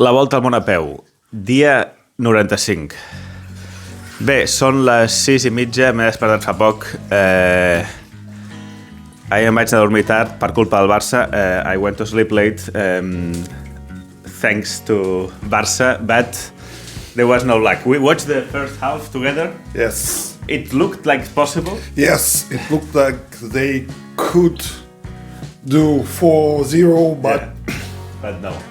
La volta al món a peu, dia 95. Bé, són les 6:30, m'he despertat fa poc. Ahir em vaig anar a dormir tard per culpa del Barça. I went to sleep late thanks to Barça, but there was no luck. We watched the first half together. Yes. It looked like possible. Yes, it looked like they could do 4-0, but... Yeah.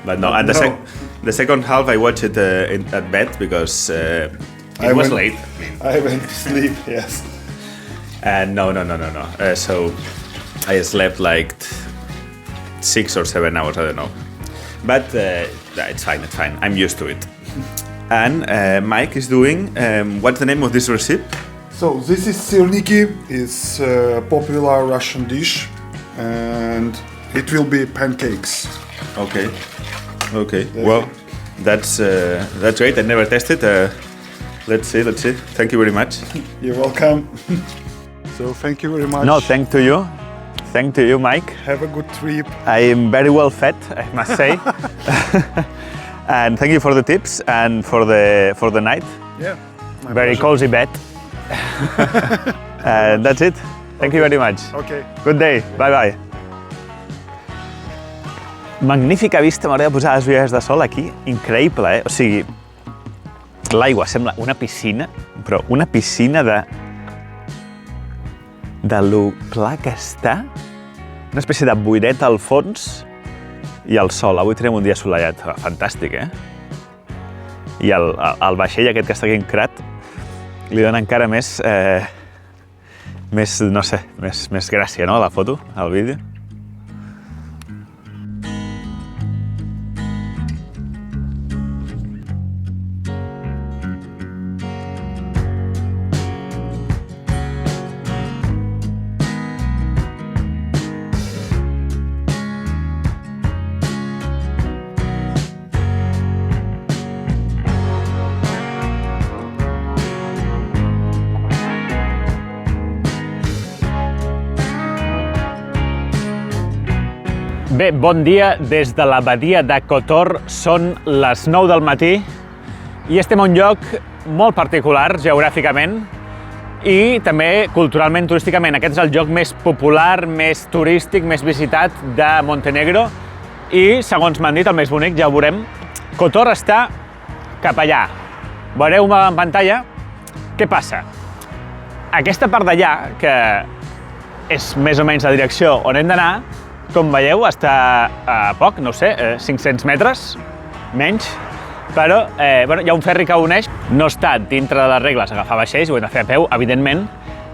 But no. And the second half I watched it at bed because it was late. I went to sleep, yes. And no. So I slept like 6 or 7 hours, I don't know. But it's fine. I'm used to it. And Mike is doing, what's the name of this recipe? So this is sirniki. It's a popular Russian dish, and it will be pancakes. Okay. Well, that's great. I never tested. Let's see. Thank you very much. You're welcome. So thank you very much. No, thank to you. Thank to you, Mike. Have a good trip. I am very well fed, I must say. And thank you for the tips and for the night. Yeah. Very cozy bed. And that's it. Thank you very much. Okay. Good day. Bye. Magnífica vista, m'agrada posar les ulleres de sol aquí. Increïble, eh? O sigui, l'aigua sembla una piscina, però una piscina de lo clar que està. Una espècie de boireta al fons i el sol. Avui tenim un dia assolellat. Fantàstic, eh? I el vaixell aquest que està aquí encrat li dona encara més gràcia, no?, a la foto, al vídeo. Bé, bon dia des de la badia de Kotor. Són les 9 del matí i estem a un lloc molt particular geogràficament i també culturalment, turísticament. Aquest és el lloc més popular, més turístic, més visitat de Montenegro i, segons m'han dit, el més bonic, ja ho veurem. Kotor està cap allà. Veureu-me en pantalla. Què passa? Aquesta part d'allà, que és més o menys la direcció on hem d'anar, com veieu, està a poc, no ho sé, 500 metres, menys, però hi ha un ferri que uneix. No està dintre de les regles agafar vaixells, ho hem de fer a peu, evidentment,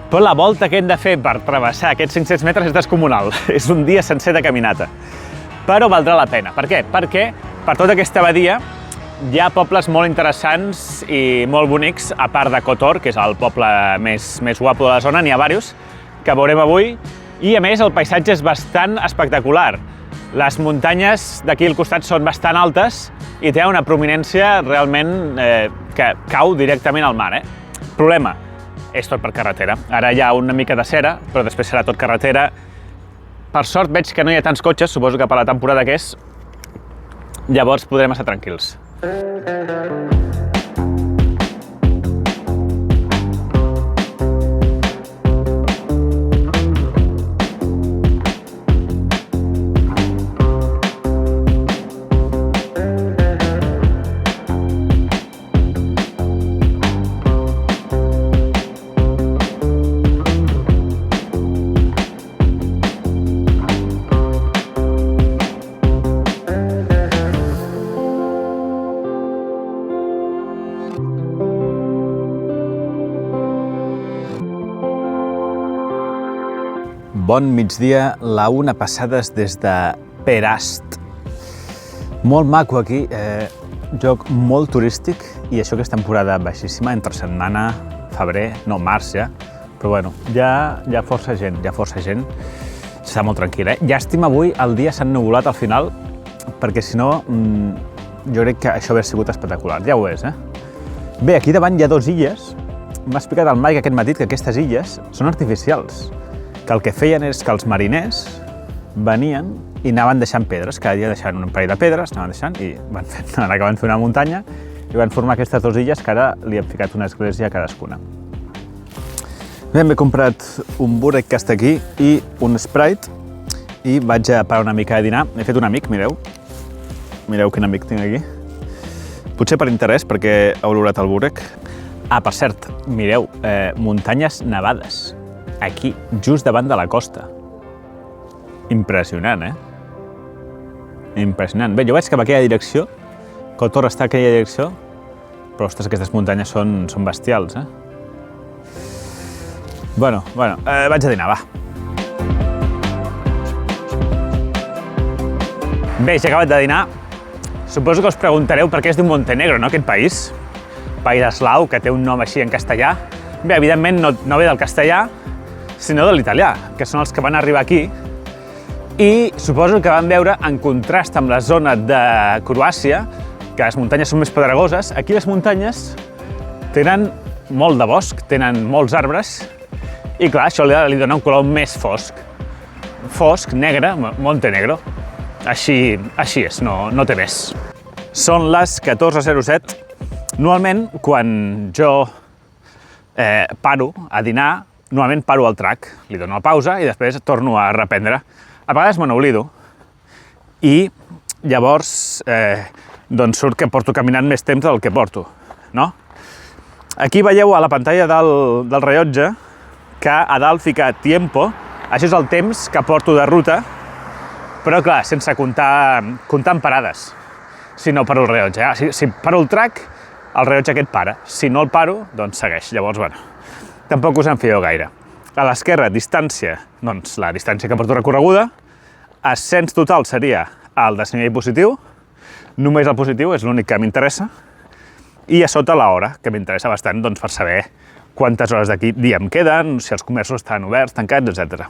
però la volta que hem de fer per travessar aquests 500 metres és descomunal. És un dia sencer de caminata. Però valdrà la pena. Per què? Perquè per tota aquesta badia hi ha pobles molt interessants i molt bonics, a part de Kotor, que és el poble més guapo de la zona, n'hi ha diversos, que veurem avui. I, a més, el paisatge és bastant espectacular. Les muntanyes d'aquí al costat són bastant altes i té una prominència realment que cau directament al mar. Problema, és tot per carretera. Ara hi ha una mica de cera, però després serà tot carretera. Per sort veig que no hi ha tants cotxes, suposo que per la temporada que és, llavors podrem estar tranquils. Bon migdia, la 1 passades des de Perast. Molt maco aquí, lloc molt turístic i això que és temporada baixíssima, entre setmana, febrer, no, març ja, però bueno, hi ha força gent, està molt tranquil, eh? Llàstima, avui el dia s'ha ennuvolat al final, perquè si no, jo crec que això hauria sigut espectacular, ja ho és, eh? Bé, aquí davant hi ha 2 illes, m'ha explicat el Mike aquest matí que aquestes illes són artificials, que el que feien és que els mariners venien i anaven deixant pedres, cada dia deixaven un parell de pedres, anaven deixant i van acabar fent una muntanya i van formar aquestes dues illes que ara li hem ficat una església a cadascuna. Bé, m'he comprat un burek que està aquí i un Sprite i vaig a parar una mica a dinar. He fet un amic, mireu. Mireu quin amic tinc aquí. Potser per interès, perquè heu olorat el burek. Ah, per cert, mireu, muntanyes nevades. Aquí, just davant de la costa. Impressionant, Impressionant. Bé, jo vaig cap a aquella direcció. Kotor està a aquella direcció. Però, ostres, aquestes muntanyes són bestials, Bueno, vaig a dinar, va. Bé, ja he acabat de dinar. Suposo que us preguntareu per què es diu Montenegro, no, aquest país? País eslau, que té un nom així en castellà. Bé, evidentment no ve del castellà, sinó de l'italià, que són els que van arribar aquí. I suposo que van veure, en contrast amb la zona de Croàcia, que les muntanyes són més pedregoses, aquí les muntanyes tenen molt de bosc, tenen molts arbres, i clar, això li dona un color més fosc. Fosc, negre, Montenegro. Així és, no té més. Són les 14:07. Normalment, quan jo paro a dinar, normalment paro el track, li dono la pausa i després torno a reprendre. A vegades me n'oblido i llavors doncs surt que porto caminant més temps del que porto, no? Aquí veieu a la pantalla del rellotge que a dalt fica tiempo, això és el temps que porto de ruta, però clar, sense comptar en parades, si no paro el rellotge. Si paro el track, el rellotge aquest para. Si no el paro, doncs segueix. Llavors, bueno, tampoc us en fieu gaire. A l'esquerra, distància, doncs la distància que porto recorreguda. Ascens total seria el desnivell positiu. Només el positiu és l'únic que m'interessa. I a sota l'hora, que m'interessa bastant doncs, per saber quantes hores d'aquí dia em queden, si els comerços estan oberts, tancats, etc.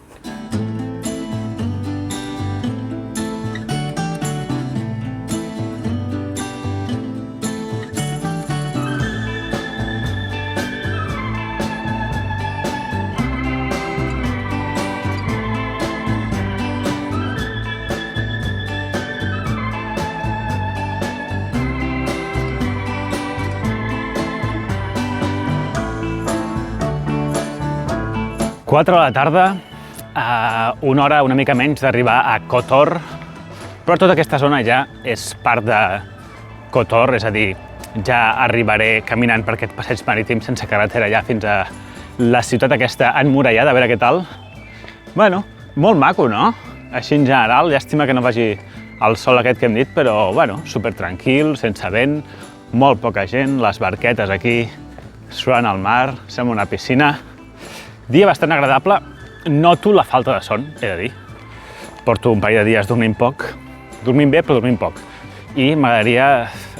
Quatre de la tarda, una hora una mica menys d'arribar a Kotor, però tota aquesta zona ja és part de Kotor, és a dir, ja arribaré caminant per aquest passeig marítim sense carretera ja fins a la ciutat aquesta emmurallada, a veure què tal. Bueno, molt maco, no? Així en general, llàstima que no vagi el sol aquest que hem dit, però bueno, super tranquil, sense vent, molt poca gent, les barquetes aquí surant al mar, sembla una piscina. Dia bastant agradable, noto la falta de son, he de dir. Porto un parell de dies dormint poc, dormint bé però dormint poc. I m'agradaria,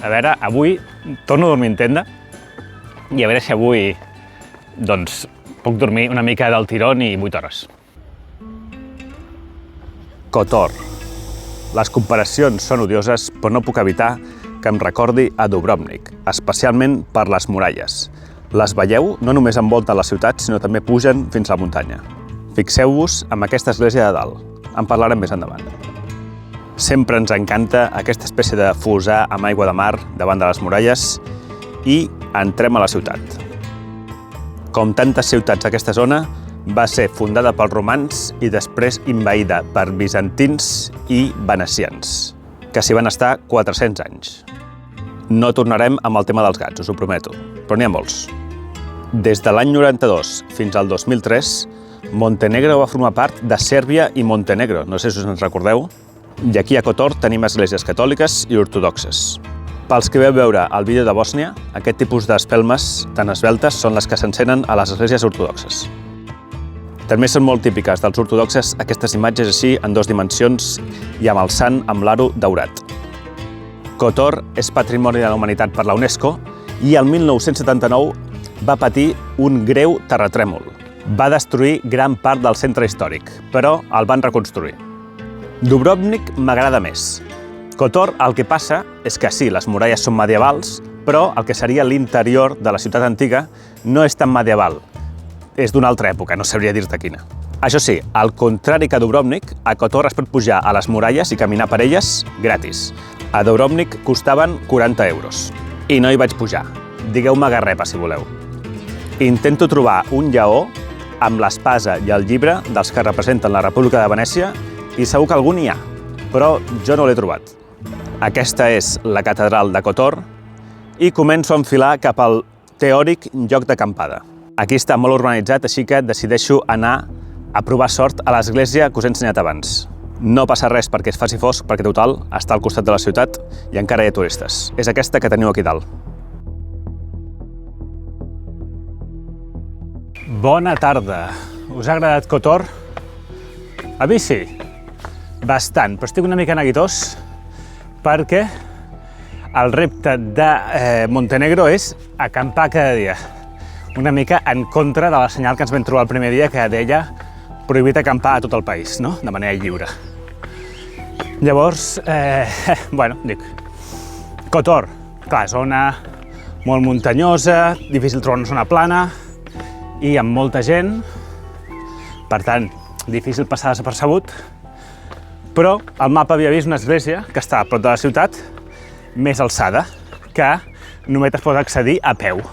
a veure, avui torno a dormir en tenda i a veure si avui doncs, puc dormir una mica del tirón i 8 hores. Kotor. Les comparacions són odioses, però no puc evitar que em recordi a Dubrovnik, especialment per les muralles. Les veieu no només envolten la ciutat, sinó també pugen fins a la muntanya. Fixeu-vos en aquesta església de dalt. En parlarem més endavant. Sempre ens encanta aquesta espècie de fossar amb aigua de mar davant de les muralles i entrem a la ciutat. Com tantes ciutats d'aquesta zona, va ser fundada pels romans i després envaïda per bizantins i venecians, que s'hi van estar 400 anys. No tornarem amb el tema dels gats, us ho prometo, però n'hi ha molts. Des de l'any 92 fins al 2003, Montenegro va formar part de Sèrbia i Montenegro, no sé si us en recordeu, i aquí a Kotor tenim esglésies catòliques i ortodoxes. Pels que veu veure el vídeo de Bòsnia, aquest tipus d'espelmes tan esveltes són les que s'encenen a les esglésies ortodoxes. També són molt típiques dels ortodoxes aquestes imatges així en 2 dimensions i amb el sant amb l'aro daurat. Kotor és Patrimoni de la Humanitat per la UNESCO i el 1979 va patir un greu terratrèmol. Va destruir gran part del centre històric, però el van reconstruir. Dubrovnik m'agrada més. Kotor el que passa és que sí, les muralles són medievals, però el que seria l'interior de la ciutat antiga no és tan medieval. És d'una altra època, no sabria dir-te quina. Això sí, al contrari que a Dubrovnik, a Kotor es pot pujar a les muralles i caminar per elles gratis. A Dubrovnik costaven 40 euros. I no hi vaig pujar. Digueu-me garrepa, si voleu. Intento trobar un lleó amb l'espasa i el llibre dels que representen la República de Venècia i segur que algun hi ha, però jo no l'he trobat. Aquesta és la catedral de Kotor i començo a enfilar cap al teòric lloc d'acampada. Aquí està molt urbanitzat, així que decideixo anar a provar sort a l'església que us he ensenyat abans. No passa res perquè es faci fosc, perquè total està al costat de la ciutat i encara hi ha turistes. És aquesta que teniu aquí dalt. Bona tarda. Us ha agradat Kotor? A mi sí, bastant, però estic una mica neguitós perquè el repte de Montenegro és acampar cada dia. Una mica en contra de la senyal que ens vam trobar el primer dia que deia prohibit acampar a tot el país, no? De manera lliure. Llavors, bueno, dic, Kotor, clar, zona molt muntanyosa, difícil trobar una zona plana i amb molta gent, per tant, difícil passar desapercebut, però al mapa havia vist una església que està a prop de la ciutat, més alçada, que només es pot accedir a peu.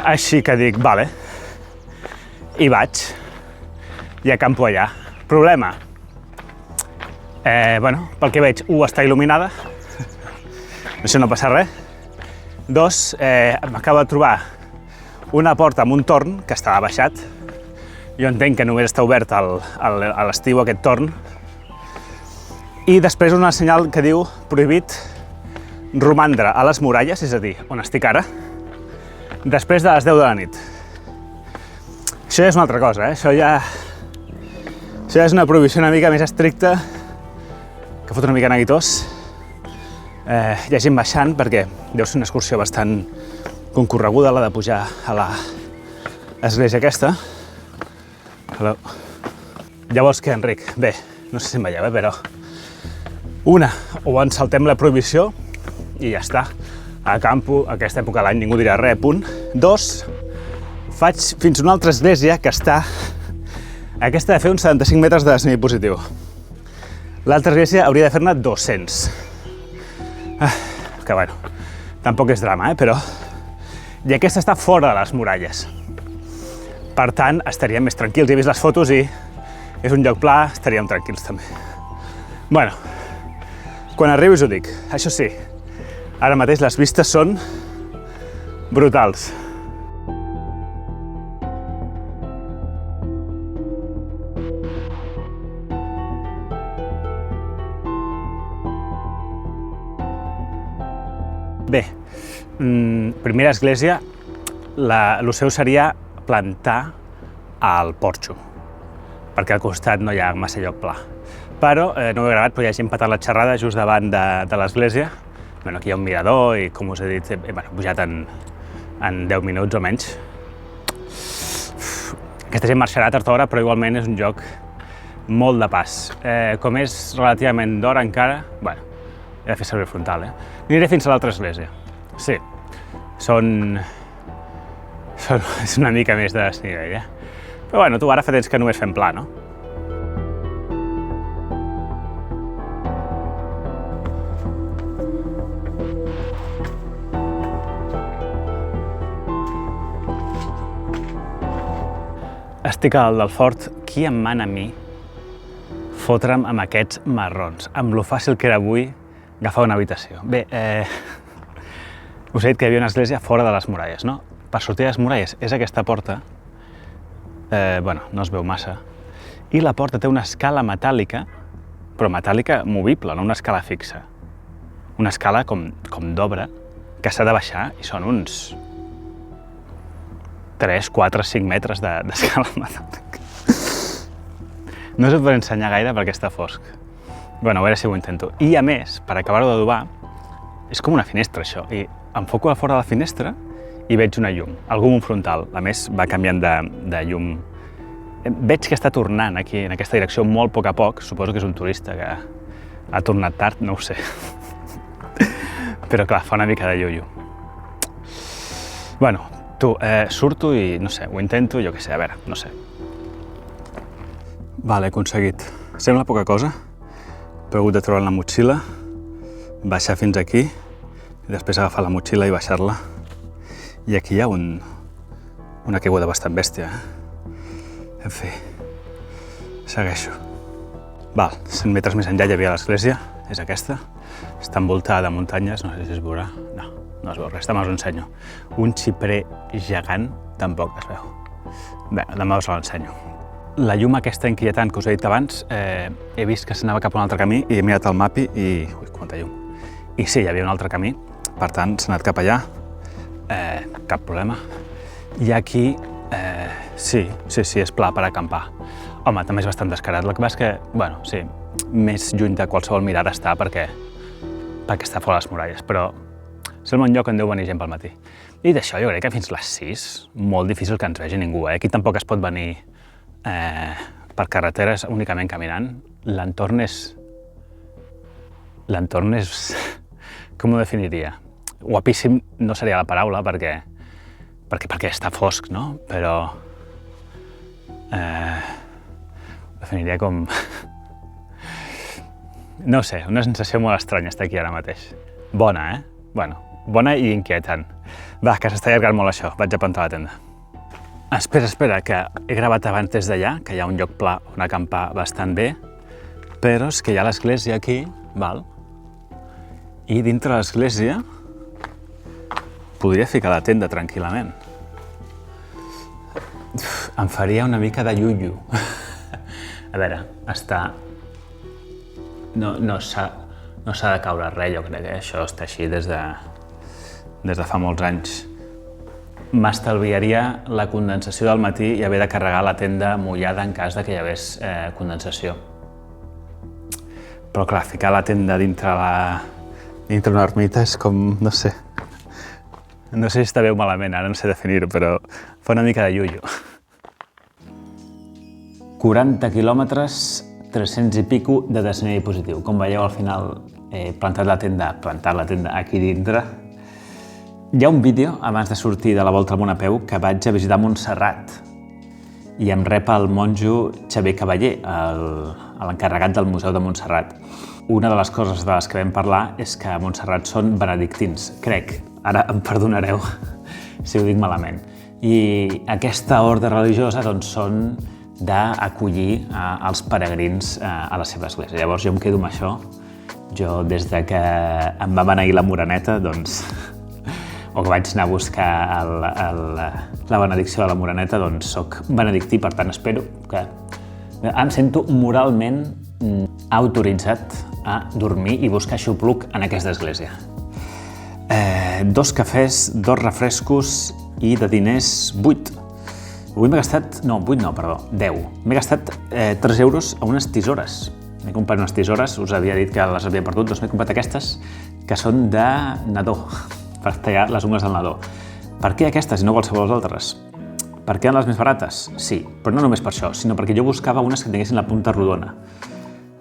Així que dic, vale, hi vaig i acampo allà. Problema? Bueno, pel que veig, 1 està il·luminada, això no passa res. 2, m'acabo de trobar una porta amb un torn que estava baixat. Jo entenc que només està obert a l'estiu aquest torn. I després una senyal que diu prohibit romandre a les muralles, és a dir, on estic ara, després de les 10 de la nit. Això ja és una altra cosa, Això ja és una prohibició una mica més estricta, que fot una mica neguitós. Hi ha gent baixant, perquè deu ser una excursió bastant concorreguda, la de pujar a l'església aquesta. Hello. Llavors què, Enric? Bé, no sé si em veieu, però una, o ens saltem la prohibició i ja està. Acampo, a aquesta època de l'any ningú dirà res, punt. 2, faig fins a una altra església que està... Aquesta ha de fer uns 75 metres de desnivell positiu. L'altra església hauria de fer-ne 200. Que bueno, tampoc és drama, però... I aquesta està fora de les muralles. Per tant, estaríem més tranquils. He vist les fotos i és un lloc pla, estaríem tranquils també. Bueno, quan arribi us ho dic. Això sí, ara mateix les vistes són brutals. Bé, primera església, el seu seria plantar al porxo, perquè al costat no hi ha massa lloc pla. Però no ho he gravat, però hi ha gent patant la xerrada just davant de l'església. Bueno, aquí hi ha un mirador i, com us he dit, he pujat en 10 minuts o menys. Aquesta gent marxarà tard o d'hora, però igualment és un lloc molt de pas. Com és relativament d'hora encara, bueno, he de fer servir el frontal, Aniré fins a l'altra església. Sí, és una mica més de desnivell, Però bueno, tu ara fa temps que només fem pla, no? Estic a dalt del fort, qui em mana a mi fotre'm amb aquests marrons, amb lo fàcil que era avui agafar una habitació. Bé, us he dit que hi havia una església fora de les muralles, no? Per sortir de les muralles és aquesta porta, bueno, no es veu massa, i la porta té una escala metàl·lica, però metàl·lica movible, no una escala fixa. Una escala com d'obra, que s'ha de baixar i són uns 3, 4, 5 metres d'escala metàl·lica. No us ho podré ensenyar gaire perquè està fosc. Bueno, a veure si ho intento. I a més, per acabar-ho d'adobar, és com una finestra això, i enfoco a fora de la finestra i veig una llum, algun frontal. A més, va canviant de llum. Veig que està tornant aquí, en aquesta direcció, molt a poc, suposo que és un turista que ha tornat tard, no ho sé. Però clar, fa una mica de llullo. Bueno, tu, surto i, no sé, ho intento, jo què sé, a veure, no sé. Vale, he aconseguit. Sembla poca cosa, però he hagut de trobar la motxilla, baixar fins aquí, i després agafar la motxilla i baixar-la. I aquí hi ha una caiguda bastant bèstia, En fi, segueixo. Val, 100 metres més enllà hi havia l'església, és aquesta. Està envoltada de muntanyes, no sé si es veurà. No es veu res, demà us ho ensenyo. Un xiprer gegant tampoc es veu. Bé, demà us l'ensenyo. La llum aquesta inquietant que us he dit abans, he vist que s'anava cap a un altre camí i he mirat el mapi i... Ui, quanta llum. I sí, hi havia un altre camí, per tant, s'ha anat cap allà. Cap problema. I aquí, sí, és pla per acampar. Home, també és bastant descarat. El que passa és que, bueno, sí, més lluny de qualsevol mirada està perquè està fora les muralles, però sembla un lloc on deu venir gent pel matí. I d'això jo crec que fins les 6, molt difícil que ens vegi ningú. Aquí tampoc es pot venir per carreteres únicament caminant. L'entorn és... Com ho definiria? Guapíssim no seria la paraula perquè està fosc, no? Però... ho definiria com... No sé, una sensació molt estranya estar aquí ara mateix. Bona, Bueno, bona i inquietant. Va, que s'està allargant molt això. Vaig a plantar la tenda. Espera, que he gravat abans des d'allà, que hi ha un lloc pla on acampar bastant bé, però és que hi ha l'església aquí, val? I dintre l'església podria ficar la tenda tranquil·lament. Em faria una mica de llullo. A veure, està... No s'ha de caure res, jo crec que això està així des de fa molts anys. M'estalviaria la condensació del matí i haver de carregar la tenda mullada en cas que hi hagués condensació. Però clar, ficar la tenda dintre una ermita és com, no sé. No sé si està bé o malament, ara no sé definir-ho, però fa una mica de llullo. 40 quilòmetres, 300 i pico de desnivell positiu. Com veieu, al final he plantat la tenda aquí dintre. Hi ha un vídeo, abans de sortir de la volta al món a peu, que vaig a visitar Montserrat i em rep el monjo Xavier Cavaller, l'encarregat del Museu de Montserrat. Una de les coses de les que vam parlar és que a Montserrat són benedictins, crec. Ara em perdonareu si ho dic malament. I aquesta ordre religiosa doncs, són d'acollir els peregrins a la seva església. Llavors jo em quedo amb això. Jo, des de que em va beneir la Moreneta, doncs, o que vaig anar a buscar la benedicció de la Moreneta, doncs soc benedictí, per tant espero que em sento moralment autoritzat a dormir i buscar xupluc en aquesta església. 2 cafès, 2 refrescos i de diners 8. Avui m'he gastat... No, 8 no, perdó, 10. M'he gastat 3 euros a unes tisores. M'he comprat unes tisores, us havia dit que les havia perdut, doncs m'he comprat aquestes, que són de nadó, per tallar les ungles del nadó. Per què aquestes i no qualsevol altres? Perquè eren les més barates? Sí, però no només per això, sinó perquè jo buscava unes que tinguessin la punta rodona.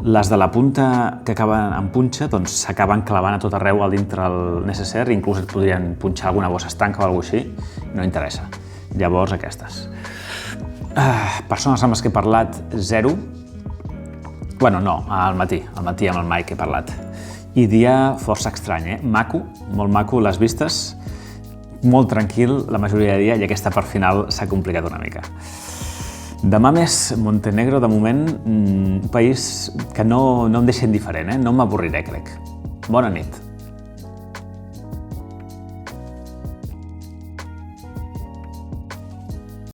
Les de la punta que acaben en punxa doncs s'acaben clavant a tot arreu al dintre del necessaire, inclús et podrien punxar alguna bossa estanca o alguna cosa així, no interessa. Llavors aquestes. Persones amb les que he parlat, 0. Bueno, no, al matí amb el Mike he parlat. I dia força estrany, Maco, molt maco les vistes, molt tranquil la majoria de dia i aquesta part final s'ha complicat una mica. Demà més Montenegro, de moment, un país que no em deixa indiferent, no m'avorriré, crec. Bona nit.